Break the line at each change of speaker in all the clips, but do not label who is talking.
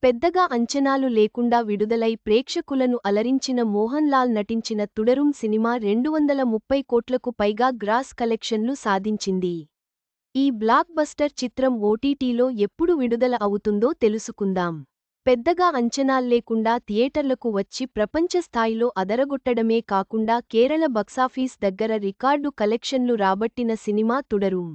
పెద్దగా అంచనాలు లేకుండా విడుదలై ప్రేక్షకులను అలరించిన మోహన్ లాల్ నటించిన తుడరుం సినిమా 230 కోట్లకు పైగా గ్రాస్ కలెక్షన్లు సాధించింది. ఈ బ్లాక్ బస్టర్ చిత్రం ఓటీటీలో ఎప్పుడు విడుదల అవుతుందో తెలుసుకుందాం. పెద్దగా అంచనాల్లేకుండా థియేటర్లకు వచ్చి ప్రపంచ స్థాయిలో అదరగొట్టడమే కాకుండా కేరళ బాక్సాఫీస్ దగ్గర రికార్డు కలెక్షన్లు రాబట్టిన సినిమా తుడరుం.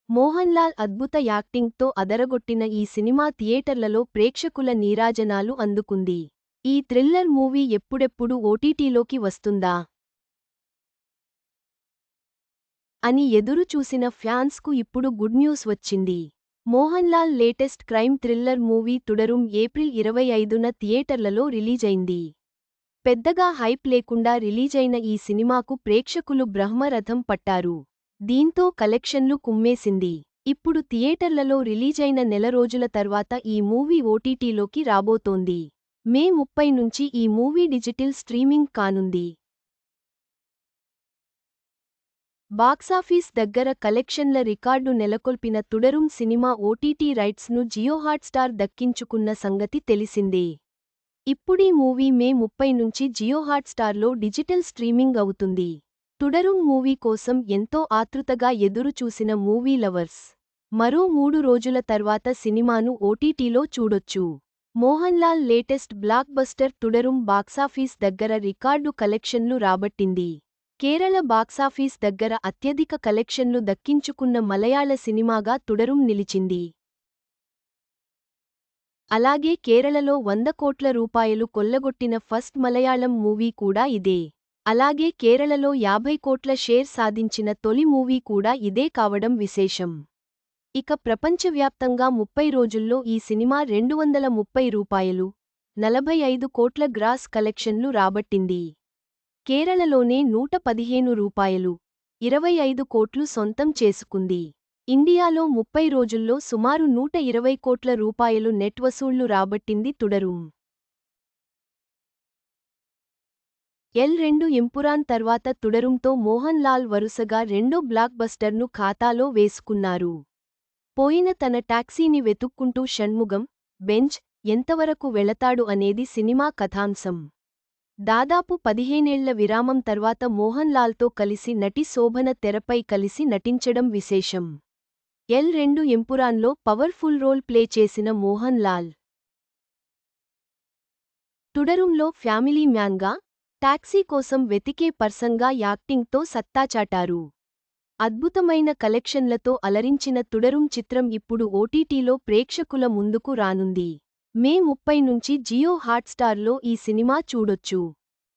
మోహన్ లాల్ అద్భుత యాక్టింగ్తో అదరగొట్టిన ఈ సినిమా థియేటర్లలో ప్రేక్షకుల నీరాజనాలు అందుకుంది. ఈ థ్రిల్లర్ మూవీ ఎప్పుడెప్పుడు ఓటీటీలోకి వస్తుందా అని ఎదురు చూసిన ఫ్యాన్స్కు ఇప్పుడు గుడ్ న్యూస్ వచ్చింది. Mohan Lal latest crime thriller movie Thudarum April 25న థియేటర్లలో రిలీజైంది. పెద్దగా హైప్ లేకుండా రిలీజైన ఈ సినిమాకు ప్రేక్షకులు బ్రహ్మరథం పట్టారు. దీంతో కలెక్షన్లు కుమ్మేసింది. ఇప్పుడు థియేటర్లలో రిలీజైన నెల రోజుల తర్వాత ఈ మూవీ ఓటీటీలోకి రాబోతోంది. మే 30 నుంచి ఈ మూవీ డిజిటల్ స్ట్రీమింగ్ కానుంది. బాక్సాఫీస్ దగ్గర కలెక్షన్ల రికార్డు నెలకొల్పిన తుడరుం సినిమా ఓటీటీ రైట్స్ను జియో హాట్స్టార్ దక్కించుకున్న సంగతి తెలిసిందే. ఇప్పుడీ మూవీ మే 30 నుంచి జియో హాట్స్టార్లో డిజిటల్ స్ట్రీమింగ్ అవుతుంది. తుడరుం మూవీ కోసం ఎంతో ఆతృతగా ఎదురు చూసిన మూవీ లవర్స్ మరో 3 రోజుల తర్వాత సినిమాను ఓటీటీలో చూడొచ్చు. Mohan Lal latest blockbuster Thudarum box office దగ్గర రికార్డు కలెక్షన్లు రాబట్టింది. కేరళ బాక్సాఫీస్ దగ్గర అత్యధిక కలెక్షన్లు దక్కించుకున్న మలయాళ సినిమాగా తుడరుం నిలిచింది. అలాగే కేరళలో 100 కోట్ల రూపాయలు కొల్లగొట్టిన ఫస్ట్ మలయాళం మూవీ కూడా ఇదే. అలాగే కేరళలో 50 కోట్ల షేర్ సాధించిన తొలి మూవీ కూడా ఇదే కావడం విశేషం. ఇక ప్రపంచవ్యాప్తంగా 30 రోజుల్లో ఈ సినిమా రూ. 230 కోట్ల గ్రాస్ కలెక్షన్లు రాబట్టింది. కేరళలోనే రూ. 115 కోట్లు సొంతం చేసుకుంది. ఇండియాలో 30 రోజుల్లో సుమారు 120 కోట్ల రూపాయలు నెట్ వసూళ్లు రాబట్టింది తుడరుం. ఎల్2 ఎంపురాన్ తర్వాత తుడరుంతో మోహన్ లాల్ వరుసగా రెండో బ్లాక్ బస్టర్ను ఖాతాలో వేసుకున్నారు. పోయిన తన టాక్సీని వెతుక్కుంటూ షణ్ముగం, బెంజ్ ఎంతవరకు వెళతాడు అనేది సినిమా కథాంశం. దాదాపు 15 ఏళ్ల విరామం తర్వాత మోహన్ లాల్తో కలిసి నటి శోభన తెరపై కలిసి నటించడం విశేషం. ఎల్2 ఎంపురాన్లో పవర్ఫుల్ రోల్ ప్లే చేసిన మోహన్ లాల్ తుడరుంలో ఫ్యామిలీ మ్యాన్గా, టాక్సీ కోసం వెతికే పర్సన్గా యాక్టింగ్తో సత్తాచాటారు. అద్భుతమైన కలెక్షన్లతో అలరించిన తుడరుం చిత్రం ఇప్పుడు ఓటీటీలో ప్రేక్షకుల ముందుకు రానుంది. మే 30 నుంచి జియో హాట్స్టార్లో ఈ సినిమా చూడొచ్చు.